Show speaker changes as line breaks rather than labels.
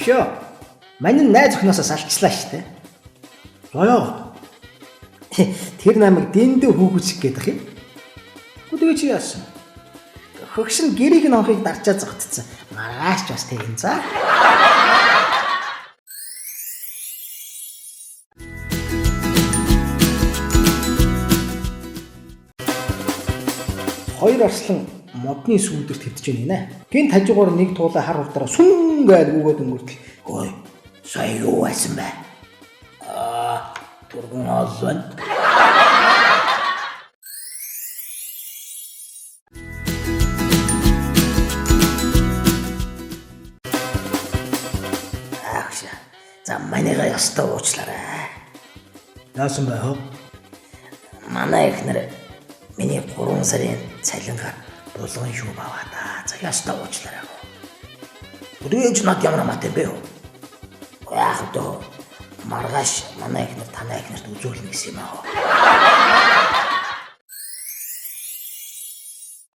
Өшөө. Манай найз охиноосоо салчлаа штэ. Заяа. Тэр намайг дэндүү хүүхэлсэх гэдэг юм. Үгүй чи яасан? Хөгшин гэрийг нь онхыг дарчаа зогтцсан. Маргааш ч бас тэгин за. Хоёр арслан модны сүүдэр твдэж байна. Гинт хажуугаар нэг туулаа хар урдаараа сүн гэж үгээд өнгөртөл. Ой, сая юу байсан бэ? Турган олсон. За манайгаа ястаа уучлаарай. Яасан бэ хөө? Манай ихнэр миний 3 сарын цалингаар булган шүү баваа да. За ястаа уучлаарай. Өдөөч над ямар амт юм бэ хөө? Яах вэ? Маргааш манай ихнэр танай ихнэрт үзүүлнэ гэсэн юм аа.